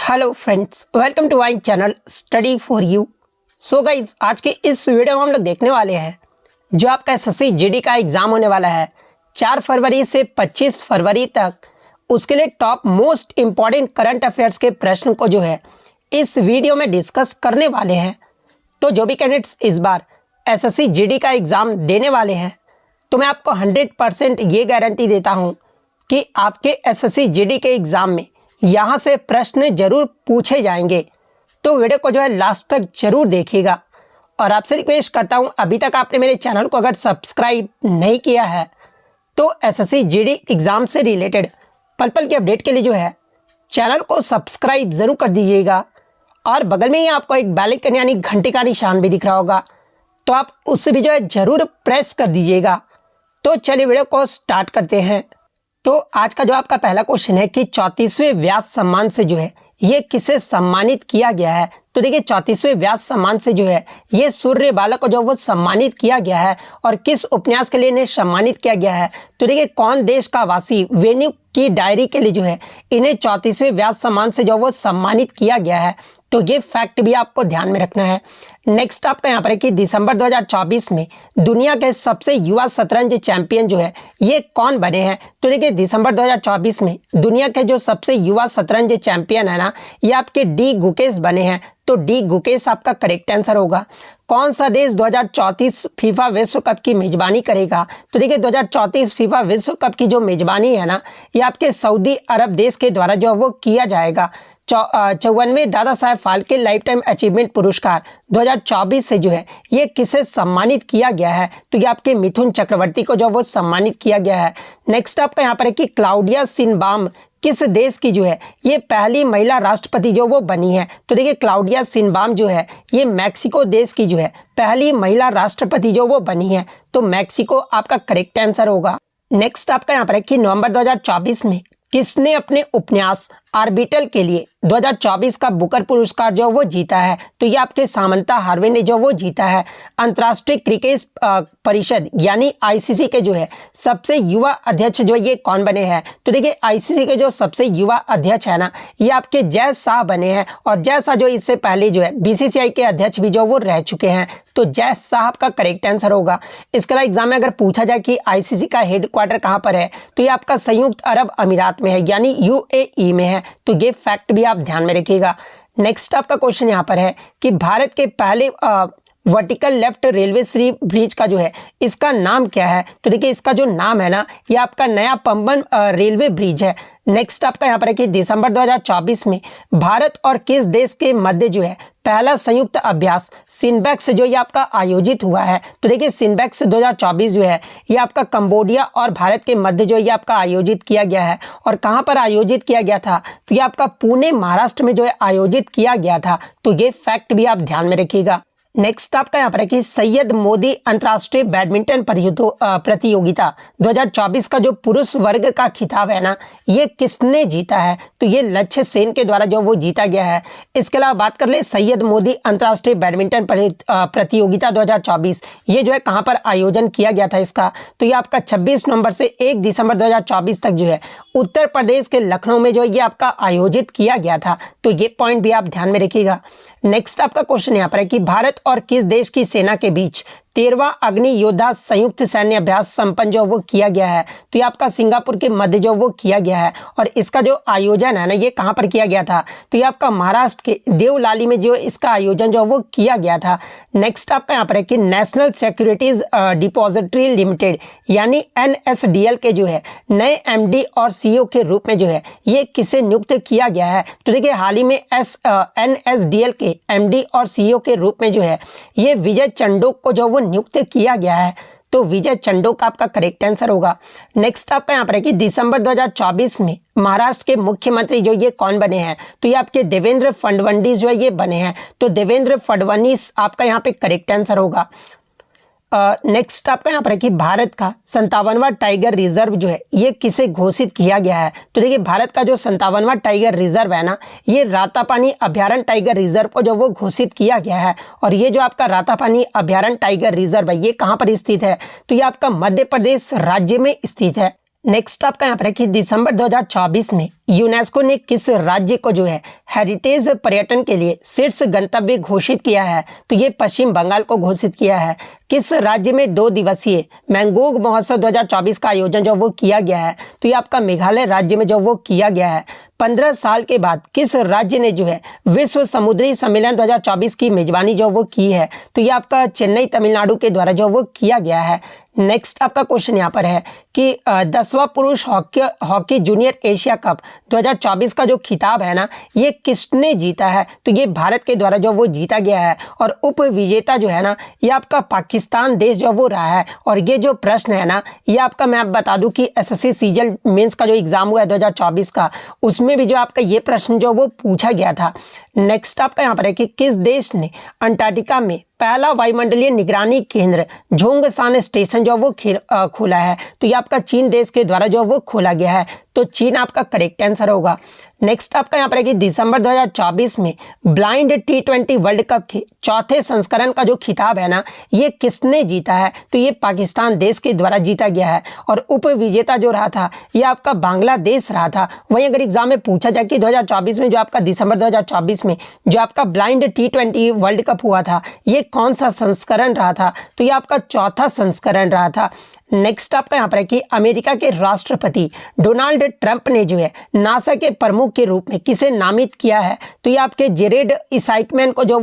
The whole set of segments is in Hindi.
Hello friends, welcome to my channel study for you. So guys, आज के इस वीडियो में हम लोग देखने वाले हैं जो आपका एसएससी जीडी का एग्ज़ाम होने वाला है 4 फरवरी से 25 फरवरी तक। उसके लिए top most important current affairs के प्रश्न को जो है इस वीडियो में डिस्कस करने वाले हैं। तो जो भी कैंडिडेट्स इस बार एसएससी जीडी का एग्ज़ाम देने वाले हैं, तो मैं आपको 100% ये गारंटी देता हूँ कि आपके एसएससी जीडी के एग्ज़ाम में यहाँ से प्रश्न जरूर पूछे जाएंगे। तो वीडियो को जो है लास्ट तक जरूर देखिएगा। और आपसे रिक्वेस्ट करता हूँ, अभी तक आपने मेरे चैनल को अगर सब्सक्राइब नहीं किया है तो एसएससी जीडी एग्ज़ाम से रिलेटेड पल पल की अपडेट के लिए जो है चैनल को सब्सक्राइब ज़रूर कर दीजिएगा। और बगल में ही आपको एक बेल आइकन यानी घंटे का निशान भी दिख रहा होगा, तो आप उससे भी जो है ज़रूर प्रेस कर दीजिएगा। तो चलिए वीडियो को स्टार्ट करते हैं। तो आज का जो आपका पहला क्वेश्चन है कि 34वें व्यास सम्मान से जो है ये किसे सम्मानित किया गया है। तो देखिए, 34वें व्यास सम्मान से जो है ये सूर्य बाला को जो वो सम्मानित किया गया है। और किस उपन्यास के लिए इन्हें सम्मानित किया गया है, तो देखिए, कौन देश का वासी वेन्यू की डायरी के लिए जो है इन्हें 34वें व्यास सम्मान से जो वो सम्मानित किया गया है। तो ये फैक्ट भी आपको ध्यान में रखना है। नेक्स्ट आपका यहाँ पर है कि दिसंबर 2024 में दुनिया के सबसे युवा शतरंज चैंपियन जो है ये कौन बने हैं। तो देखिए, दिसंबर 2024 में दुनिया के जो सबसे युवा शतरंज चैंपियन है ना, ये आपके डी गुकेश बने हैं। तो डी गुकेश आपका करेक्ट आंसर होगा। कौन सा देश 2034 फीफा विश्व कप की मेजबानी करेगा। तो देखिए, 2034 फीफा विश्व कप की जो मेजबानी है ना, ये आपके सऊदी अरब देश के द्वारा जो वो किया जाएगा। 54वें Dada Saheb Phalke life time achievement पुरस्कार 2024 से जो है ये किसे सम्मानित किया गया है। तो ये आपके मिथुन चक्रवर्ती को जो वो सम्मानित किया गया है। नेक्स्ट आपका यहाँ पर है कि क्लाउडिया शिनबाम किस देश की जो है ये पहली महिला राष्ट्रपति जो वो बनी है। तो देखिए, क्लाउडिया शिनबाम जो है ये मैक्सिको देश की जो है पहली महिला राष्ट्रपति जो वो बनी है। तो मैक्सिको आपका करेक्ट आंसर होगा। नेक्स्ट आपका यहाँ पर है कि नवंबर 2024 में किसने अपने उपन्यास आर्बिटल के लिए 2024 का बुकर पुरस्कार जो वो जीता है। तो ये आपके सामंता हार्वे ने जो वो जीता है। अंतर्राष्ट्रीय क्रिकेट परिषद यानी आईसीसी के जो है सबसे युवा अध्यक्ष जो ये कौन बने हैं। तो देखिए, आईसीसी के जो सबसे युवा अध्यक्ष है ना, ये आपके जय शाह बने हैं। और जय शाह जो इससे पहले जो है बीसीसीआई के अध्यक्ष भी जो वो रह चुके हैं। तो जय शाह का करेक्ट आंसर होगा। इसके अलावा एग्जाम में अगर पूछा जाए कि आईसीसी का हेडक्वार्टर कहाँ पर है, तो ये आपका संयुक्त अरब अमीरात में है यानी यूएई में है। तो ये फैक्ट भी आप ध्यान में रखिएगा। नेक्स्ट आपका क्वेश्चन यहाँ पर है कि भारत के पहले वर्टिकल लेफ्ट रेलवे सी ब्रिज का जो है इसका नाम क्या है। तो देखिए, इसका जो नाम है ना, ये आपका नया पंबन रेलवे ब्रिज है। नेक्स्ट आपका यहाँ पर है कि दिसंबर 2024 में भारत और किस देश के मध्य जो है पहला संयुक्त अभ्यास सिनबैक्स जो ये आपका आयोजित हुआ है। तो देखिए, सिनबैक्स 2024 जो है ये आपका कंबोडिया और भारत के मध्य जो ये आपका आयोजित किया गया है। और कहाँ पर आयोजित किया गया था, तो ये आपका पुणे महाराष्ट्र में जो है आयोजित किया गया था। तो ये फैक्ट भी आप ध्यान में रखिएगा। नेक्स्ट आपका यहाँ पर है कि सैयद मोदी अंतर्राष्ट्रीय बैडमिंटन प्रतियोगिता 2024 का जो पुरुष वर्ग का खिताब है ना, ये किसने जीता है। तो ये लक्ष्य सेन के द्वारा जो वो जीता गया है। इसके अलावा बात कर ले सैयद मोदी अंतर्राष्ट्रीय बैडमिंटन प्रतियोगिता 2024, ये जो है कहाँ पर आयोजन किया गया था इसका। तो ये आपका 26 नवंबर से 1 दिसंबर 2024 तक जो है उत्तर प्रदेश के लखनऊ में जो ये आपका आयोजित किया गया था। तो ये पॉइंट भी आप ध्यान में रखिएगा। नेक्स्ट आपका क्वेश्चन यहाँ पर है कि भारत और किस देश की सेना के बीच 13वां अग्नि योद्धा संयुक्त सैन्य अभ्यास संपन्न जो वो किया गया है। तो ये आपका सिंगापुर के मध्य जो वो किया गया है। और इसका जो आयोजन है ना, ये कहाँ पर किया गया था, तो ये आपका महाराष्ट्र के देवलाली में जो इसका आयोजन जो वो किया गया था। नेक्स्ट आपका यहाँ पर है कि नेशनल सिक्योरिटीज डिपॉजिटरी लिमिटेड यानी NSDL के जो है नए MD और CEO के रूप में जो है ये किसे नियुक्त किया गया है। तो देखिए, हाल ही में NSDL के MD और CEO के रूप में जो है ये विजय चंडोक को जो वो नियुक्त किया गया है। तो विजय चंडोक आपका करेक्ट आंसर होगा। नेक्स्ट आपका यहाँ पर है कि दिसंबर 2024 में महाराष्ट्र के मुख्यमंत्री जो ये कौन बने हैं। तो ये आपके देवेंद्र फडणवीस जो है ये बने हैं। तो देवेंद्र फडणवीस आपका यहाँ पे करेक्ट आंसर होगा। नेक्स्ट आपका यहाँ पर है कि भारत का 57वां टाइगर रिजर्व जो है ये किसे घोषित किया गया है। तो देखिए, भारत का जो 57वां टाइगर रिजर्व है ना, ये रातापानी अभ्यारण्य टाइगर रिजर्व को जो वो घोषित किया गया है। और ये जो आपका रातापानी अभ्यारण्य टाइगर रिजर्व है ये कहाँ पर स्थित है, तो ये आपका मध्य प्रदेश राज्य में स्थित है। नेक्स्ट आपका यहाँ पर है कि दिसंबर 2024 में यूनेस्को ने किस राज्य को जो है हेरिटेज पर्यटन के लिए शीर्ष गंतव्य घोषित किया है? तो ये पश्चिम बंगाल को घोषित किया है। किस राज्य में 2 दिवसीय मैंगोग महोत्सव 2024 का आयोजन जो वो किया गया है? तो ये आपका मेघालय राज्य में जो वो किया गया है। 15 साल के बाद किस राज्य ने जो है विश्व समुद्री सम्मेलन 2024 की मेजबानी जो वो की है? तो ये आपका चेन्नई तमिलनाडु के द्वारा जो वो किया गया है। नेक्स्ट आपका क्वेश्चन यहाँ पर है कि 10वां पुरुष हॉकी जूनियर एशिया कप 2024 का जो खिताब है ना, ये किसने जीता है? तो ये भारत के द्वारा जो वो जीता गया है और उप विजेता जो है ना, ये आपका पाकिस्तान देश जो वो रहा है। और ये जो प्रश्न है ना, ये आपका मैं बता दूं कि एसएससी सीजीएल मेंस का जो एग्जाम हुआ है 2024 का, उसमें भी जो आपका ये प्रश्न जो वो पूछा गया था। नेक्स्ट आपका यहाँ पर है कि किस देश ने अंटार्कटिका में पहला वायुमंडलीय निगरानी केंद्र झोंगसान स्टेशन जो वो खोला है? तो ये आपका चीन देश के द्वारा जो वो खोला गया है। तो चीन आपका करेक्ट आंसर होगा। नेक्स्ट आपका यहाँ पर है कि दिसंबर 2024 में ब्लाइंड T20 वर्ल्ड कप के चौथे संस्करण का जो खिताब है ना, ये किसने जीता है? तो ये पाकिस्तान देश के द्वारा जीता गया है। और उप विजेता जो रहा था ये आपका बांग्लादेश रहा था। वहीं अगर एग्जाम में पूछा जाए कि 2024 में जो आपका दिसंबर 2024 में जो आपका ब्लाइंड T20 वर्ल्ड कप हुआ था, ये कौन सा संस्करण रहा था? तो ये आपका चौथा संस्करण रहा था। नेक्स्ट आपका यहाँ पर है कि अमेरिका के राष्ट्रपति डोनाल्ड ट्रंप ने जो है नासा के प्रमुख के रूप में किसे नामित किया है? तो ये आपके जेरेड इसाइकमैन को जो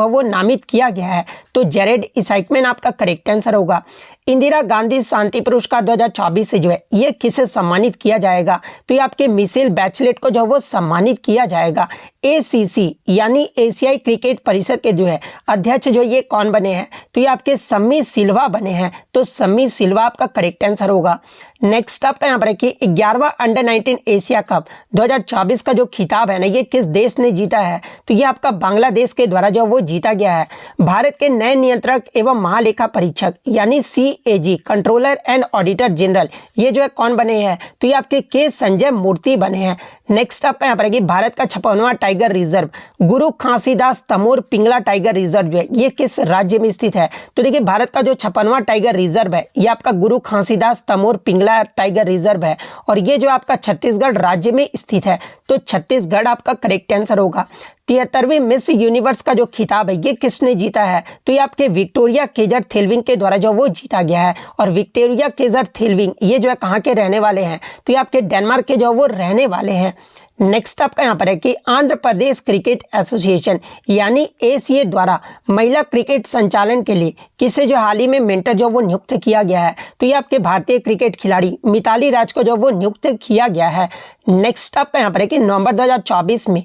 वो नामित किया गया है। तो जेरेड इसाइकमैन आपका करेक्ट आंसर होगा। इंदिरा गांधी शांति पुरस्कार 2024 से जो है ये किसे सम्मानित किया जाएगा? तो ये आपके मिशेल बैचलेट को जो वो सम्मानित किया जाएगा। ACC यानी एशियाई क्रिकेट परिषद के जो है अध्यक्ष जो ये कौन बने हैं? तो ये आपके सम्मी सिल्वा बने हैं। तो सम्मी सिल्वा आपका करेक्ट आंसर होगा। नेक्स्ट आपका यहाँ पर है कि 11वां अंडर 19 एशिया कप 2024 का जो खिताब है ना, ये किस देश ने जीता है? तो ये आपका बांग्लादेश के द्वारा जो वो जीता गया है। भारत के नए नियंत्रक एवं महालेखा परीक्षक यानी CAG controller and auditor general ये जो है कौन बने हैं? तो ये आपके के संजय मूर्ति बने हैं। नेक्स्ट आपका यहाँ पर है कि भारत का 56वां टाइगर रिजर्व गुरु घासीदास तमोर पिंगला टाइगर रिजर्व जो है ये किस राज्य में स्थित है? तो देखिए भारत का जो 56वां टाइगर रिजर्व है ये आपका गुरु घासीदास तमोर पिंगला टाइगर रिजर्व है और ये जो आपका छत्तीसगढ़ राज्य में स्थित है। तो छत्तीसगढ़ आपका करेक्ट आंसर होगा। 73वीं मिस यूनिवर्स का जो खिताब है ये किसने जीता है? तो ये आपके विक्टोरिया केजर थेल्विंग के द्वारा जो वो जीता गया है। और विक्टोरिया केजर थेल्विंग ये जो है कहाँ के रहने वाले हैं? तो ये आपके डेनमार्क के जो वो रहने वाले हैं। नेक्स्ट आपका यहाँ पर है कि आंध्र प्रदेश क्रिकेट एसोसिएशन यानी ACA द्वारा महिला क्रिकेट संचालन के लिए किसे जो हाल ही में मेंटर जो वो नियुक्त किया गया है? तो ये आपके भारतीय क्रिकेट खिलाड़ी मिताली राज को जो वो नियुक्त किया गया है। नेक्स्ट आपका यहाँ पर है कि नवंबर 2024 में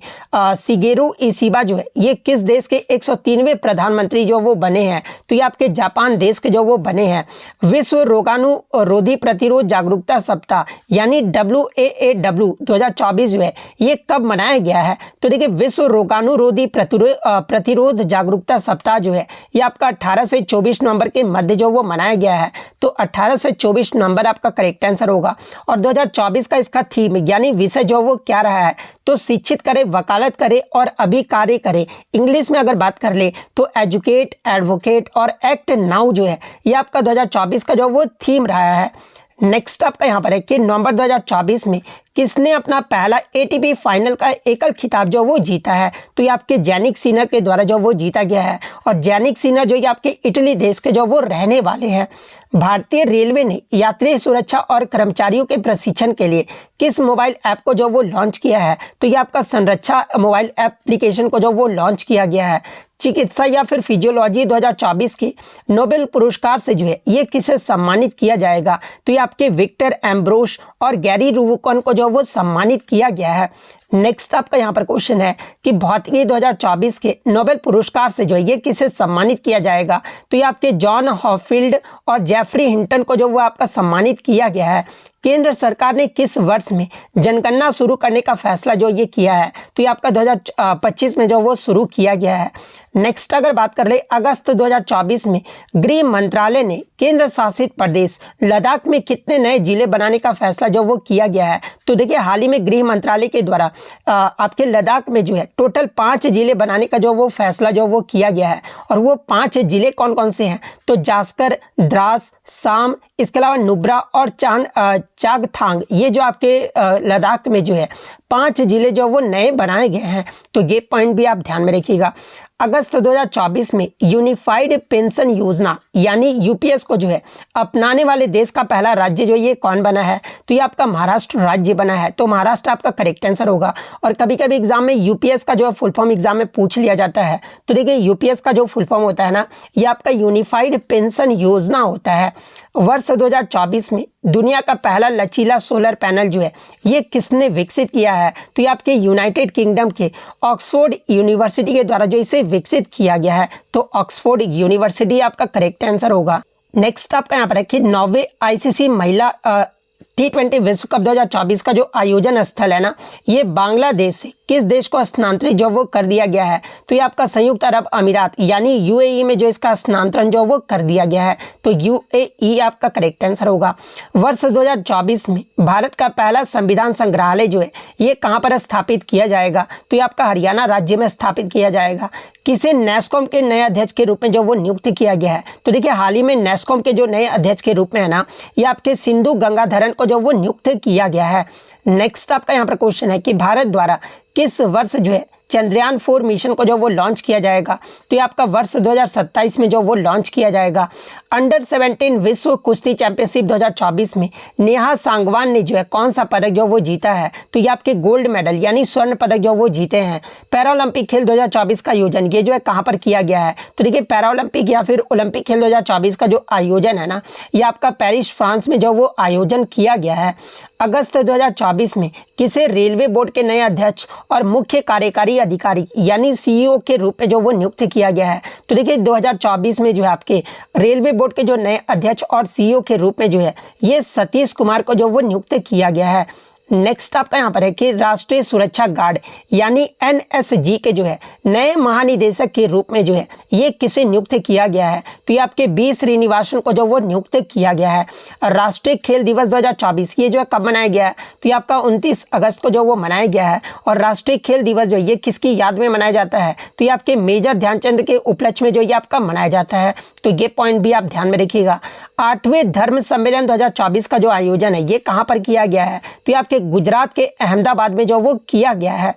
शिगेरू इशिबा जो है ये किस देश के 103वें प्रधानमंत्री जो वो बने हैं? तो ये आपके जापान देश के जो वो बने हैं। विश्व रोगाणुरोधी प्रतिरोध जागरूकता सप्ताह यानी WAAW 2024 जो है ये कब मनाया गया है? तो देखिए विश्व रोगाणुरोधी प्रतिरोध जागरूकता सप्ताह जो है ये आपका 18 से 24 नवंबर के मध्य जो वो मनाया गया है। तो 18 से 24 नवंबर आपका करेक्ट आंसर होगा। और 2024 का इसका थीम यानी विषय जो वो क्या रहा है? तो शिक्षित करे, वकालत करे और अभिकार्य करे। इंग्लिश में अगर बात कर ले तो एजुकेट, एडवोकेट और एक्ट नाउ जो है ये आपका 2024 का जो वो थीम रहा है। नेक्स्ट आपका यहाँ पर है कि नवंबर 2024 में किसने अपना पहला ATP फाइनल का एकल खिताब जो वो जीता है? तो ये आपके जैनिक सिनर के द्वारा जो वो जीता गया है। और जैनिक सिनर जो ये आपके इटली देश के जो वो रहने वाले हैं। भारतीय रेलवे ने यात्री सुरक्षा और कर्मचारियों के प्रशिक्षण के लिए किस मोबाइल ऐप को जो वो लॉन्च किया है? तो ये आपका संरक्षा मोबाइल एप्लीकेशन को जो वो लॉन्च किया गया है। चिकित्सा या फिर फिजियोलॉजी 2024 के नोबेल पुरस्कार से जो है ये किसे सम्मानित किया जाएगा? तो ये आपके विक्टर एम्ब्रोस और गैरी रूवकॉन को जो वो सम्मानित किया गया है। नेक्स्ट आपका यहाँ पर क्वेश्चन है कि भौतिकी 2024 के नोबेल पुरस्कार से जो है ये किसे सम्मानित किया जाएगा? तो ये आपके जॉन हॉफील्ड और जेफरी हिंटन को जो वो आपका सम्मानित किया गया है। केंद्र सरकार ने किस वर्ष में जनगणना शुरू करने का फैसला जो ये किया है? तो ये आपका 2025 में जो वो शुरू किया गया है। नेक्स्ट अगर बात कर ले अगस्त 2024 में गृह मंत्रालय ने केंद्र शासित प्रदेश लद्दाख में कितने नए जिले बनाने का फैसला जो वो किया गया है? तो देखिए हाल ही में गृह मंत्रालय के द्वारा आपके लद्दाख में जो है टोटल 5 जिले बनाने का जो वो फैसला जो वो किया गया है। और वो 5 जिले कौन कौन से हैं? तो जास्कर, द्रास, साम, इसके अलावा नुब्रा और चांगथांग ये जो आपके लद्दाख में जो है 5 जिले जो वो नए बनाए गए हैं, तो ये पॉइंट भी आप ध्यान में रखिएगा। अगस्त 2024 में यूनिफाइड पेंशन योजना यानी यूपीएस को जो है अपनाने वाले देश का पहला राज्य जो ये कौन बना है, तो ये आपका महाराष्ट्र राज्य बना है। तो महाराष्ट्र आपका करेक्ट आंसर होगा। और कभी कभी एग्जाम में यूपीएस का जो फुल फॉर्म एग्जाम में पूछ लिया जाता है, तो देखिए यूपीएस का जो फुल फॉर्म होता है ना, ये आपका यूनिफाइड पेंशन योजना होता है। वर्ष 2024 में दुनिया का पहला लचीला सोलर पैनल जो है ये किसने विकसित किया है, तो ये आपके यूनाइटेड किंगडम के ऑक्सफोर्ड यूनिवर्सिटी के द्वारा जो इसे विकसित किया गया है। तो ऑक्सफोर्ड यूनिवर्सिटी आपका करेक्ट आंसर होगा। नेक्स्ट आपका यहाँ पर रखिए 9वें आईसीसी महिला T20 विश्व कप 2024 का जो आयोजन स्थल है ना, ये बांग्लादेश से किस देश को स्थानांतरित जो वो कर दिया गया है, तो ये आपका संयुक्त अरब अमीरात यानी यूएई में जो इसका स्थानांतरण जो वो कर दिया गया है। तो यूएई आपका करेक्ट आंसर होगा। वर्ष 2024 में भारत का पहला संविधान संग्रहालय जो है ये कहाँ पर स्थापित किया जाएगा, तो ये आपका हरियाणा राज्य में स्थापित किया जाएगा। किसे नेस्कॉम के नए अध्यक्ष के रूप में जो वो नियुक्त किया गया है, तो देखिए हाल ही में नेस्कॉम के जो नए अध्यक्ष के रूप में है ना, ये आपके सिंधु गंगाधरन को जो वो नियुक्त किया गया है। नेक्स्ट आपका यहाँ पर क्वेश्चन है कि भारत द्वारा किस वर्ष जो है चंद्रयान 4 मिशन को जो वो लॉन्च किया जाएगा, तो ये आपका वर्ष 2027 में जो वो लॉन्च किया जाएगा। अंडर 17 विश्व कुश्ती चैंपियनशिप 2024 में नेहा सांगवान ने जो है कौन सा पदक जो वो जीता है, तो ये आपके गोल्ड मेडल यानी स्वर्ण पदक जो वो जीते हैं। पैरालंपिक खेल 2024 का आयोजन ये जो है कहाँ पर किया गया है, तो देखिए पैरालंपिक या फिर ओलंपिक खेल 2024 का जो आयोजन है ना, ये आपका पेरिस फ्रांस में जो वो आयोजन किया गया है। अगस्त 2024 में किसे रेलवे बोर्ड के नए अध्यक्ष और मुख्य कार्यकारी अधिकारी यानी सीईओ के रूप में जो वो नियुक्त किया गया है, तो देखिए 2024 में जो है आपके रेलवे बोर्ड के जो नए अध्यक्ष और सीईओ के रूप में जो है ये सतीश कुमार को जो वो नियुक्त किया गया है। नेक्स्ट आपका यहाँ पर है कि राष्ट्रीय सुरक्षा गार्ड यानी एनएसजी के जो है नए महानिदेशक के रूप में जो है ये किसे नियुक्त किया गया है, तो ये आपके बी श्रीनिवासन को जो वो नियुक्त किया गया है। राष्ट्रीय खेल दिवस 2024 ये जो है कब मनाया गया है, तो ये आपका 29 अगस्त को जो वो मनाया गया है। और राष्ट्रीय खेल दिवस जो ये किसकी याद में मनाया जाता है, तो ये आपके मेजर ध्यानचंद के उपलक्ष्य में जो ये आपका मनाया जाता है। तो ये पॉइंट भी आप ध्यान में रखिएगा। 8वें धर्म सम्मेलन 2024 का जो आयोजन है ये कहाँ पर किया गया है, तो ये आपके गुजरात के अहमदाबाद में जो वो किया गया है।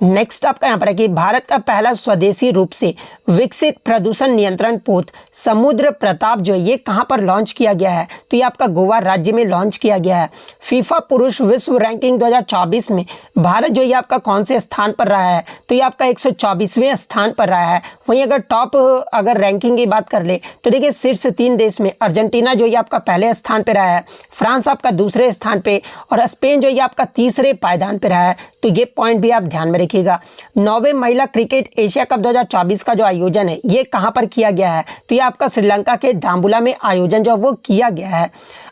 नेक्स्ट आपका यहाँ पर है कि भारत का पहला स्वदेशी रूप से विकसित प्रदूषण नियंत्रण पोत समुद्र प्रताप जो ये कहाँ पर लॉन्च किया गया है, तो ये आपका गोवा राज्य में लॉन्च किया गया है। फीफा पुरुष विश्व रैंकिंग 2024 में भारत जो ये आपका कौन से स्थान पर रहा है, तो ये आपका 124वें स्थान पर रहा है। वहीं अगर टॉप अगर रैंकिंग की बात कर ले, तो देखिए शीर्ष 3 देश में अर्जेंटीना जो ये आपका पहले स्थान पर रहा है, फ्रांस आपका दूसरे स्थान पे और स्पेन जो ये आपका तीसरे पायदान पर रहा है। तो ये पॉइंट भी आप ध्यान में रखिएगा। 9वें महिला क्रिकेट एशिया कप 2024 का जो आयोजन है ये कहाँ पर किया गया है, तो ये आपका श्रीलंका के दाम्बुला में आयोजन जो वो किया गया है।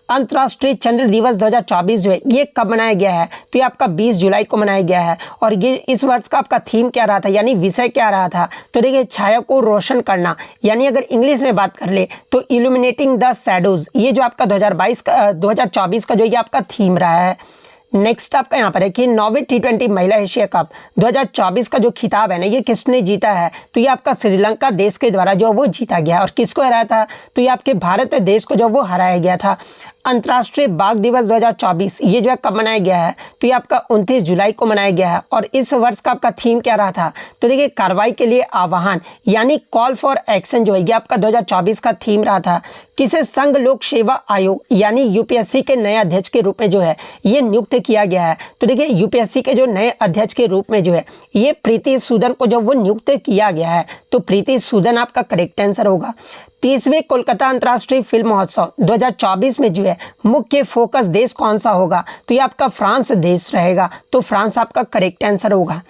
अंतर्राष्ट्रीय चंद्र दिवस 2024 जो है ये कब मनाया गया है, तो ये आपका 20 जुलाई को मनाया गया है। और ये इस वर्ष का आपका थीम क्या रहा था यानी विषय क्या रहा था, तो देखिए छाया को रोशन करना, यानी अगर इंग्लिश में बात कर ले तो इल्यूमिनेटिंग द शैडोज, ये जो आपका 2024 का जो ये आपका थीम रहा है। नेक्स्ट आपका यहाँ पर है कि 9वीं T20 महिला एशिया कप 2024 का जो खिताब है ना ये किसने जीता है, तो ये आपका श्रीलंका देश के द्वारा जो वो जीता गया। और किसको हराया था, तो ये आपके भारत देश को जो वो हराया गया था। अंतर्राष्ट्रीय बाघ दिवस 2024 ये जो है कब मनाया गया है, तो ये आपका 29 जुलाई को मनाया गया है। और इस वर्ष का आपका थीम क्या रहा था, तो देखिए कार्रवाई के लिए आह्वान यानी कॉल फॉर एक्शन जो है ये आपका 2024 का थीम रहा था। किसे संघ लोक सेवा आयोग यानी यूपीएससी के नए अध्यक्ष के रूप में जो है ये नियुक्त किया गया है, तो देखिए यूपीएससी के जो नए अध्यक्ष के रूप में जो है ये प्रीति सूदन को जो वो नियुक्त किया गया है। तो प्रीति सूदन आपका करेक्ट आंसर होगा। 30वें कोलकाता अंतर्राष्ट्रीय फिल्म महोत्सव 2024 में जो है मुख्य फोकस देश कौन सा होगा, तो ये आपका फ्रांस देश रहेगा। तो फ्रांस आपका करेक्ट आंसर होगा।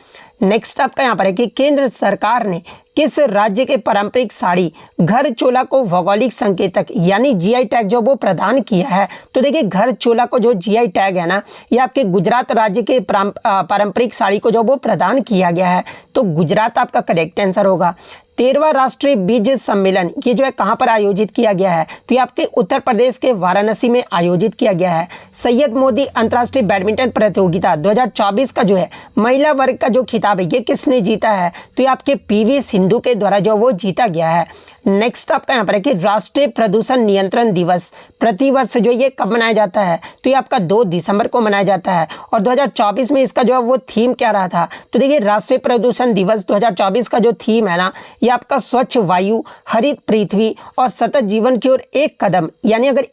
नेक्स्ट आपका यहाँ पर है कि केंद्र सरकार ने किस राज्य के पारंपरिक साड़ी घर चोला को भौगोलिक संकेतक यानी जीआई टैग जो वो प्रदान किया है, तो देखिए घर चोला को जो जीआई टैग है ना ये आपके गुजरात राज्य के पारंपरिक साड़ी को जो वो प्रदान किया गया है। तो गुजरात आपका करेक्ट आंसर होगा। 13वां राष्ट्रीय बीज सम्मेलन ये जो है कहाँ पर आयोजित किया गया है? तो ये आपके उत्तर प्रदेश के वाराणसी में आयोजित किया गया है। सैयद मोदी अंतर्राष्ट्रीय बैडमिंटन प्रतियोगिता 2024 का जो है महिला वर्ग का जो खिताब है ये किसने जीता है? तो ये आपके पीवी सिंधु के द्वारा जो वो जीता गया है। नेक्स्ट आपका यहाँ पर है कि राष्ट्रीय प्रदूषण नियंत्रण दिवस प्रतिवर्ष जो ये कब मनाया जाता है? तो ये आपका 2 दिसंबर को मनाया जाता है। और 2024 में इसका जो है वो थीम क्या रहा था? तो देखिए राष्ट्रीय प्रदूषण दिवस 2024 का जो थीम है ना, ये आपका स्वच्छ वायु, हरित पृथ्वी और सतत जीवन की ओर एक कदम, यानी अगर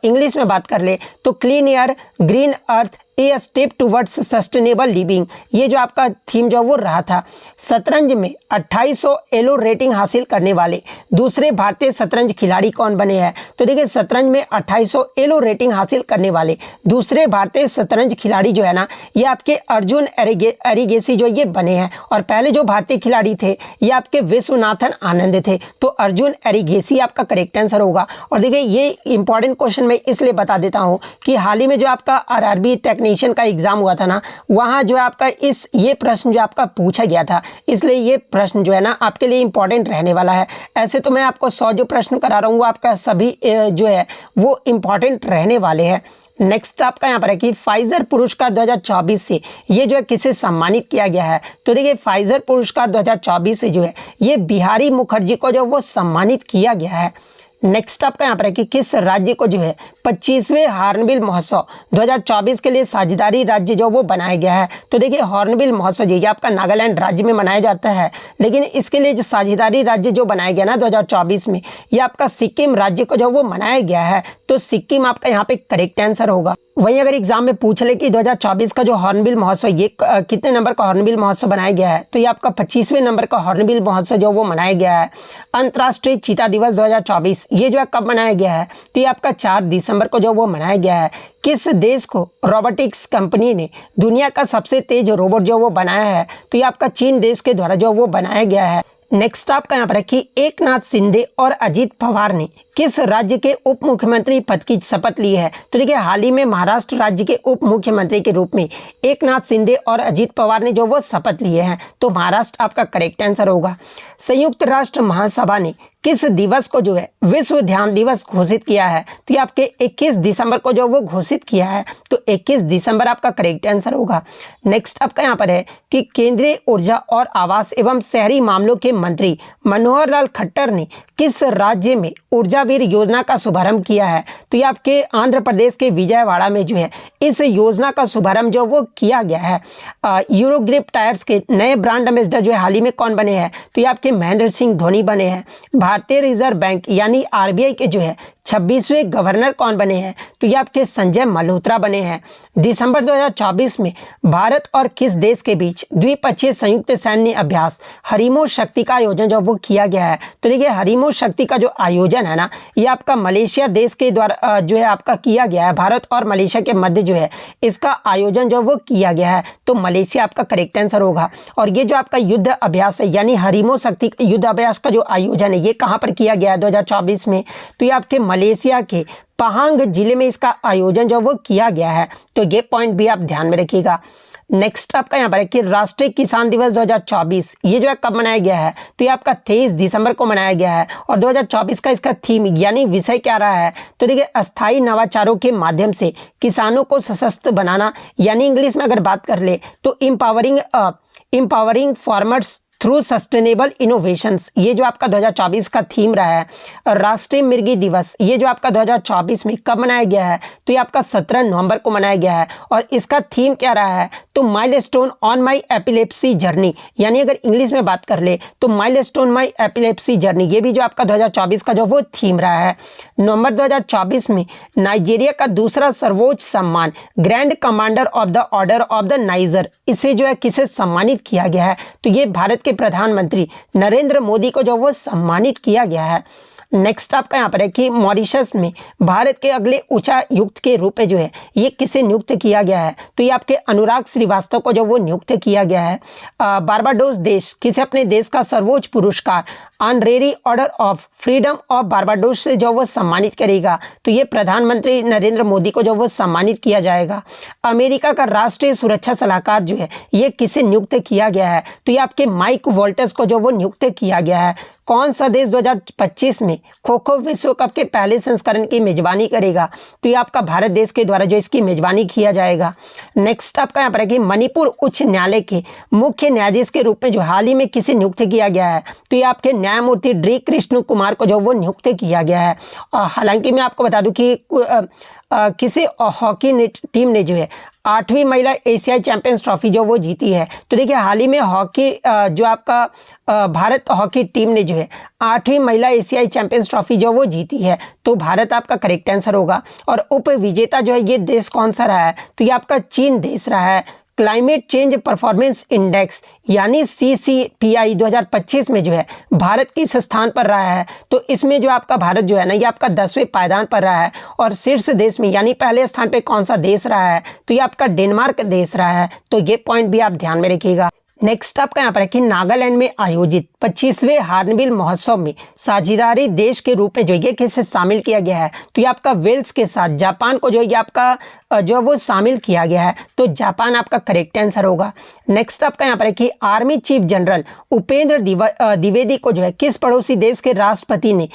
इंग्लिश में बात कर ले तो clean air, green earth, a step towards sustainable living, ये जो आपका थीम जो वो रहा था। शतरंज में 2800 एलो रेटिंग हासिल करने वाले दूसरे भारतीय शतरंज खिलाड़ी कौन बने हैं? तो देखिए शतरंज में 2800 एलो रेटिंग हासिल करने वाले दूसरे भारतीय शतरंज खिलाड़ी जो है ना, ये आपके अर्जुन एरिगेसी जो ये बने हैं। और पहले जो भारतीय खिलाड़ी थे ये आपके विश्वनाथन आनंद थे। तो अर्जुन एरिगेसी आपका करेक्ट आंसर होगा। और देखिए ये इंपॉर्टेंट क्वेश्चन मैं इसलिए बता देता हूँ कि हाल ही में जो आपका आरआरबी टेक्नीशियन का एग्जाम हुआ था ना, वहाँ जो आपका ये प्रश्न जो आपका पूछा गया था, इसलिए ये प्रश्न जो है ना आपके लिए इंपॉर्टेंट रहने वाला है। ऐसे तो मैं आपको 100 जो प्रश्न करा रहा हूँ वो आपका सभी जो है वो इंपॉर्टेंट रहने वाले हैं। नेक्स्ट आपका यहाँ पर है कि फाइजर पुरस्कार 2024 से ये जो है किसे सम्मानित किया गया है? तो देखिए फाइजर पुरस्कार 2024 से जो है ये बिहारी मुखर्जी को जो वो सम्मानित किया गया है। नेक्स्ट आपका यहाँ पर है कि किस राज्य को जो है 25वें हॉर्नबिल महोत्सव 2024 के लिए साझेदारी राज्य जो वो बनाया गया है? तो देखिए हॉर्नबिल महोत्सव ये आपका नागालैंड राज्य में मनाया जाता है, लेकिन इसके लिए जो साझेदारी राज्य जो बनाया गया ना 2024 में, ये आपका सिक्किम राज्य को जो वो मनाया गया है। तो सिक्किम आपका यहाँ पे करेक्ट आंसर होगा। वहीं अगर एग्जाम में पूछ ले कि 2024 का जो हॉर्नबिल महोत्सव ये कितने नंबर का हॉर्नबिल महोत्सव बनाया गया है, तो ये आपका 25वें नंबर का हॉर्नबिल महोत्सव जो वो मनाया गया है। अंतर्राष्ट्रीय चीता दिवस 2024 ये जो है कब मनाया गया है? तो ये आपका 4 दिसंबर को जो वो मनाया गया है। किस देश को रोबोटिक्स कंपनी ने दुनिया का सबसे तेज रोबोट जो वो बनाया है? तो ये आपका चीन देश के द्वारा जो वो बनाया गया है। नेक्स्ट आपका यहाँ पर है कि एकनाथ शिंदे और अजीत पवार ने किस राज्य के उप मुख्यमंत्री पद की शपथ ली है? तो देखिए हाल ही में महाराष्ट्र राज्य के उप मुख्यमंत्री के रूप में एकनाथ शिंदे और अजीत पवार ने जो वो शपथ लिए हैं। तो महाराष्ट्र आपका करेक्ट आंसर होगा। संयुक्त राष्ट्र महासभा ने किस दिवस को जो है विश्व ध्यान दिवस घोषित किया है? तो ये आपके 21 दिसंबर को जो वो घोषित किया है। तो 21 दिसंबर आपका करेक्ट आंसर होगा। नेक्स्ट आपका यहाँ पर है कि केंद्रीय ऊर्जा और आवास एवं शहरी मामलों के मंत्री मनोहर लाल खट्टर ने किस राज्य में ऊर्जावीर योजना का शुभारंभ किया है? तो ये आपके आंध्र प्रदेश के विजयवाड़ा में जो है इस योजना का शुभारंभ जो वो किया गया है। यूरोग्रिप टायर्स के नए ब्रांड एम्बेसडर जो है हाल ही में कौन बने हैं? तो ये आपके महेंद्र सिंह धोनी बने हैं। भारतीय रिजर्व बैंक यानी आरबीआई के जो है 26वें गवर्नर कौन बने हैं? तो ये आपके संजय मल्होत्रा बने हैं। दिसंबर 2024 में भारत और किस देश के बीच द्विपक्षीय संयुक्त सैन्य अभ्यास हरीमो शक्ति का आयोजन जो वो किया गया है? तो देखिए हरीमो शक्ति का जो आयोजन है ना, ये आपका मलेशिया देश के द्वारा जो है आपका किया गया है। भारत और मलेशिया के मध्य जो है इसका आयोजन जो वो किया गया है। तो मलेशिया आपका करेक्ट आंसर होगा। और ये जो आपका युद्ध अभ्यास है यानी हरीमो शक्ति युद्ध अभ्यास का जो आयोजन है ये कहाँ पर किया गया है 2024 में? तो ये आपके मलेशिया के पहांग जिले में इसका आयोजन जो वो किया गया है। तो ये पॉइंट भी आप ध्यान में रखिएगा। नेक्स्ट आपका यहाँ पर है कि राष्ट्रीय किसान दिवस 2024 ये जो है कब मनाया गया है? तो ये आपका 23 दिसंबर को मनाया गया है। और 2024 का इसका थीम यानी विषय क्या रहा है? तो देखिए अस्थायी नवाचारों के माध्यम से किसानों को सशक्त बनाना, यानी इंग्लिश में अगर बात कर ले तो empowering farmers through sustainable innovations, ये जो आपका 2024 का थीम रहा है। राष्ट्रीय मृगी दिवस ये जो आपका 2024 में कब मनाया गया है? तो ये आपका 17 नवंबर को मनाया गया है। और इसका थीम क्या रहा है? तो milestone on my epilepsy journey, यानी अगर इंग्लिश में बात कर ले तो माइलस्टोन माई एपिलेप्सी जर्नी, ये भी जो आपका 2024 का जो वो थीम रहा है। नवंबर 2024 में नाइजीरिया का दूसरा सर्वोच्च सम्मान grand commander of the order of the niger, इसे जो है किसे सम्मानित किया गया है? तो ये भारत के प्रधानमंत्री नरेंद्र मोदी को जो वो सम्मानित किया गया है। नेक्स्ट आपका यहाँ पर है कि मॉरिशस में भारत के अगले उच्चायुक्त के रूप में जो है ये किसे नियुक्त किया गया है? तो ये आपके अनुराग श्रीवास्तव को जो वो नियुक्त किया गया है। बारबाडोस देश किसे अपने देश का सर्वोच्च पुरस्कार honorary order of freedom of Barbados से जो वो सम्मानित करेगा? तो ये प्रधानमंत्री नरेंद्र मोदी को जो वो सम्मानित किया जाएगा। अमेरिका का राष्ट्रीय सुरक्षा सलाहकार जो है ये किसे नियुक्त किया गया है? तो ये आपके माइक वोल्टस को जो वो नियुक्त किया गया है। कौन सा देश 2025 में खो खो विश्व कप के पहले संस्करण की मेजबानी करेगा? तो ये आपका भारत देश के द्वारा जो इसकी मेजबानी किया जाएगा। नेक्स्ट आपका यहाँ पर है कि मणिपुर उच्च न्यायालय के मुख्य न्यायाधीश के रूप में जो हाल ही में किसे नियुक्त किया गया है? तो ये आपके न्यायमूर्ति डी कृष्ण कुमार को जो वो नियुक्त किया गया है। हालांकि मैं आपको बता दूं कि किसी हॉकी टीम ने जो है 8वीं महिला एशियाई चैंपियंस ट्रॉफी जो वो जीती है। तो देखिए हाल ही में हॉकी जो आपका भारत हॉकी टीम ने जो है 8वीं महिला एशियाई चैंपियंस ट्रॉफी जो वो जीती है। तो भारत आपका करेक्ट आंसर होगा। और उप विजेता जो है ये देश कौन सा रहा है? तो ये आपका चीन देश रहा है। क्लाइमेट चेंज परफॉर्मेंस इंडेक्स यानी CCPI 2025 में जो है भारत किस स्थान पर रहा है? तो इसमें जो आपका भारत जो है ना ये आपका 10वें पायदान पर रहा है। और शीर्ष देश में यानी पहले स्थान पे कौन सा देश रहा है? तो ये आपका डेनमार्क देश रहा है। तो ये पॉइंट भी आप ध्यान में रखिएगा। नेक्स्ट आपका यहाँ पर है कि नागालैंड में आयोजित 25वें हार्नबिल महोत्सव में साझेदारी देश के रूप में जो ये किसे शामिल किया गया है? तो ये आपका वेल्स के साथ जापान को जो ये आपका जो वो शामिल किया गया है। तो जापान आपका करेक्ट आंसर होगा। नेक्स्ट आपका यहाँ पर है कि army chief general Upendra Dwivedi को जो है किस पड़ोसी देश के राष्ट्रपति ने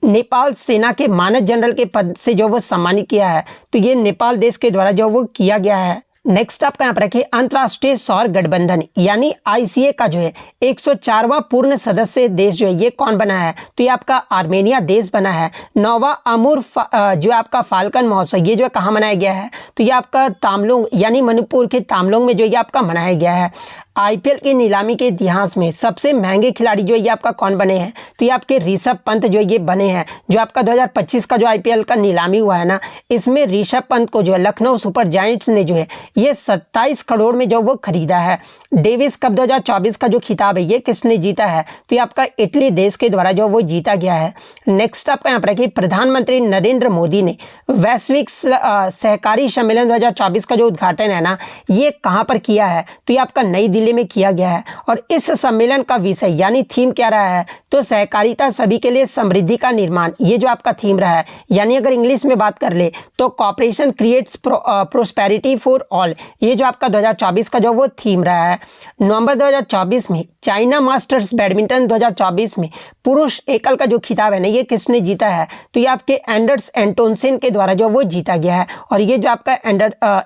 नेपाल सेना के मानद जनरल के पद से जो वो सम्मानित किया है? तो ये नेपाल देश के द्वारा जो वो किया गया है। नेक्स्ट आपका यहाँ पर रखिए अंतर्राष्ट्रीय सौर गठबंधन यानी ICA का जो है 104वां पूर्ण सदस्य देश जो है ये कौन बना है? तो ये आपका आर्मेनिया देश बना है। 9वां अमूर जो आपका फाल्कन महोत्सव ये जो है कहाँ मनाया गया है? तो ये आपका तामलुंग यानी मणिपुर के तामलुंग में जो ये आपका मनाया गया है। IPL की नीलामी के इतिहास में सबसे महंगे खिलाड़ी जो ये आपका कौन बने हैं? तो ये आपके ऋषभ पंत जो ये बने हैं। जो आपका 2025 का जो IPL का नीलामी हुआ है ना इसमें ऋषभ पंत को जो है लखनऊ सुपर जायंट्स ने जो है ये 27 करोड़ में जो वो खरीदा है। डेविस कप 2024 का जो खिताब है ये किसने जीता है? तो ये आपका इटली देश के द्वारा जो वो जीता गया है। नेक्स्ट आपका यहाँ पर है कि प्रधानमंत्री नरेंद्र मोदी ने वैश्विक सहकारी सम्मेलन 2024 का जो उद्घाटन है ना ये कहाँ पर किया है? तो ये आपका नई दिल्ली में किया गया है। और इस सम्मेलन का विषय यानी थीम क्या रहा है? तो सहकारिता सभी के लिए समृद्धि का निर्माण ये जो आपका थीम रहा है। यानी अगर इंग्लिश में बात कर ले तो cooperation creates prosperity for all ये जो आपका 2024 का जो वो थीम रहा है। नवंबर 2024 में चाइना मास्टर्स बैडमिंटन 2024 में पुरुष एकल का जो खिताब है ना ये किसने जीता है? तो ये आपके एंडर्स एंटोनसेन के द्वारा जो वो जीता गया है। और ये जो आपका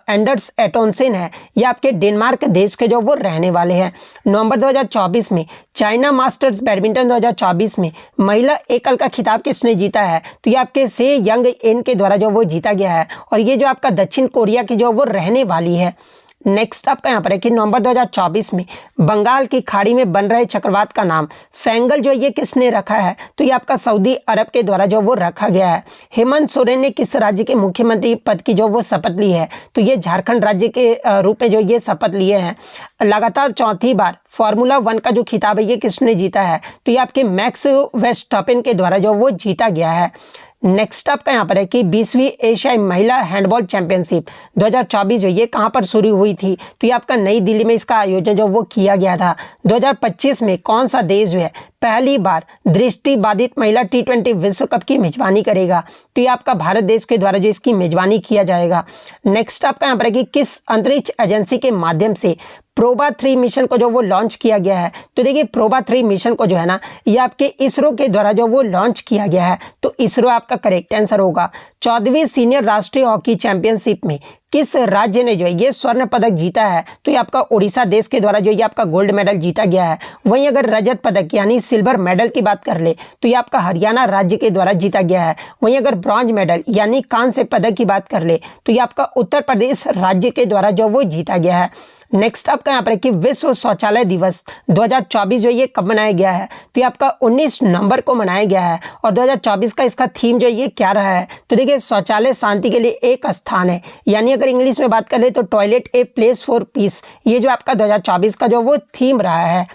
एंडर्स एंटोनसेन है ये आपके डेनमार्क देश के जो वो रहने वाले हैं। नवंबर 2024 में चाइना मास्टर्स बैडमिंटन 2024 में महिला एकल का खिताब किसने जीता है? तो ये आपके से यंग एन के द्वारा जो वो जीता गया है। और ये जो आपका दक्षिण कोरिया की जो वो रहने वाली है। नेक्स्ट आपका यहाँ पर है कि नवंबर 2024 में बंगाल की खाड़ी में बन रहे चक्रवात का नाम फेंगल जो ये किसने रखा है? तो ये आपका सऊदी अरब के द्वारा जो वो रखा गया है। हेमंत सोरेन ने किस राज्य के मुख्यमंत्री पद की जो वो शपथ ली है? तो ये झारखंड राज्य के रूप में जो ये शपथ लिए हैं। लगातार चौथी बार फार्मूला 1 का जो खिताब है ये किसने जीता है? तो ये आपके मैक्स वेस्टस्टैपेन के द्वारा जो वो जीता गया है। नेक्स्ट आपका यहाँ पर है कि 20वीं एशियाई महिला हैंडबॉल चैंपियनशिप 2024 जो ये कहाँ पर शुरू हुई थी? तो ये आपका नई दिल्ली में इसका आयोजन जो वो किया गया था। 2025 में कौन सा देश जो है पहली बार दृष्टिबाधित महिला T20 विश्व कप की मेजबानी करेगा? तो ये आपका भारत देश के द्वारा जो इसकी मेजबानी किया जाएगा। नेक्स्ट आपका यहाँ पर है कि किस अंतरिक्ष एजेंसी के माध्यम से प्रोबा 3 मिशन को जो वो लॉन्च किया गया है? तो देखिए प्रोबा 3 मिशन को जो है ना ये आपके इसरो के द्वारा जो वो लॉन्च किया गया है। तो इसरो आपका करेक्ट आंसर होगा। 14वीं सीनियर राष्ट्रीय हॉकी चैंपियनशिप में किस राज्य ने जो है ये स्वर्ण पदक जीता है? तो ये आपका उड़ीसा देश के द्वारा जो ये आपका गोल्ड मेडल जीता गया है। वहीं अगर रजत पदक यानी सिल्वर मेडल की बात कर ले तो ये आपका हरियाणा राज्य के द्वारा जीता गया है। वहीं अगर ब्रॉन्ज मेडल यानी कांस्य पदक की बात कर ले तो ये आपका उत्तर प्रदेश राज्य के द्वारा जो वो जीता गया है। नेक्स्ट आपका यहाँ पर कि विश्व शौचालय दिवस 2024 जो ये कब मनाया गया है? तो ये आपका 19 नवंबर को मनाया गया है। और 2024 का इसका थीम जो ये क्या रहा है? तो देखिए शौचालय शांति के लिए एक स्थान है। यानी अगर इंग्लिश में बात कर ले तो toilet a place for piece ये जो आपका 2024 का जो वो थीम रहा है।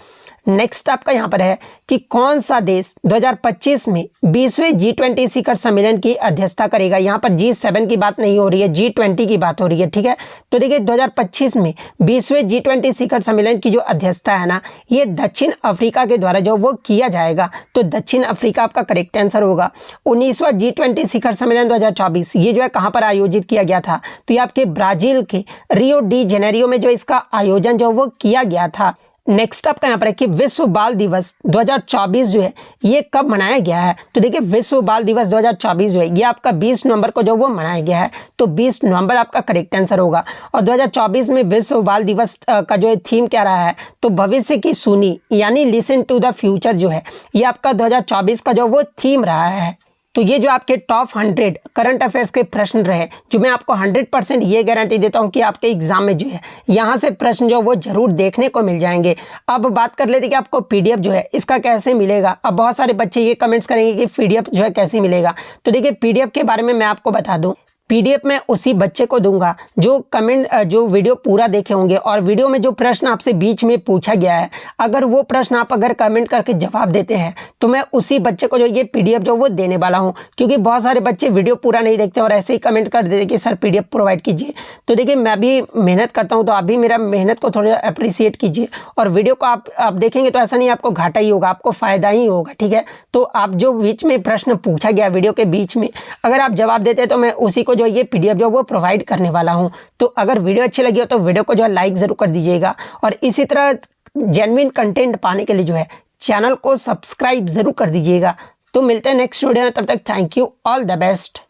नेक्स्ट आपका यहाँ पर है कि कौन सा देश 2025 में 20वें G20 शिखर सम्मेलन की अध्यक्षता करेगा। यहाँ पर G7 की बात नहीं हो रही है, G20 की बात हो रही है, ठीक है। तो देखिए 2025 में 20वें G20 शिखर सम्मेलन की जो अध्यक्षता है ना, ये दक्षिण अफ्रीका के द्वारा जो वो किया जाएगा। तो दक्षिण अफ्रीका आपका करेक्ट आंसर होगा। 19वां G20 शिखर सम्मेलन 2024 ये जो है कहाँ पर आयोजित किया गया था, तो ये आपके ब्राजील के रियो डी जेनेरियो में जो इसका आयोजन जो वो किया गया था। नेक्स्ट आपका यहाँ पर है कि विश्व बाल दिवस 2024 जो है ये कब मनाया गया है। तो देखिए विश्व बाल दिवस 2024 जो है ये आपका 20 नवंबर को जो वो मनाया गया है। तो 20 नवंबर आपका करेक्ट आंसर होगा। और 2024 में विश्व बाल दिवस का जो है थीम क्या रहा है, तो भविष्य की सुनी यानी लिसन टू द फ्यूचर जो है ये आपका 2024 का जो वो थीम रहा है। तो ये जो आपके टॉप 100 करंट अफेयर्स के प्रश्न रहे, जो मैं आपको 100% ये गारंटी देता हूँ कि आपके एग्जाम में जो है यहाँ से प्रश्न जो वो जरूर देखने को मिल जाएंगे। अब बात कर लेते कि आपको पीडीएफ जो है इसका कैसे मिलेगा। अब बहुत सारे बच्चे ये कमेंट्स करेंगे कि पीडीएफ जो है कैसे मिलेगा। तो देखिए पीडीएफ के बारे में मैं आपको बता दूँ, पीडीएफ में उसी बच्चे को दूंगा जो वीडियो पूरा देखे होंगे और वीडियो में जो प्रश्न आपसे बीच में पूछा गया है, अगर वो प्रश्न आप अगर कमेंट करके जवाब देते हैं तो मैं उसी बच्चे को जो ये पीडीएफ जो वो देने वाला हूं। क्योंकि बहुत सारे बच्चे वीडियो पूरा नहीं देखते और ऐसे ही कमेंट कर देते कि सर पीडीएफ प्रोवाइड कीजिए। तो देखिए मैं भी मेहनत करता हूँ, तो आप भी मेरा मेहनत को थोड़ा अप्रिसिएट कीजिए और वीडियो को आप देखेंगे तो ऐसा नहीं आपको घाटा ही होगा, आपको फायदा ही होगा, ठीक है। तो आप जो बीच में प्रश्न पूछा गया वीडियो के बीच में अगर आप जवाब देते हैं तो मैं उसी को जो ये पीडीएफ जो वो प्रोवाइड करने वाला हूं। तो अगर वीडियो अच्छी लगी हो तो वीडियो को जो है लाइक जरूर कर दीजिएगा और इसी तरह जेन्युइन कंटेंट पाने के लिए जो है चैनल को सब्सक्राइब जरूर कर दीजिएगा। तो मिलते हैं नेक्स्ट वीडियो में, तब तक thank you, all the best.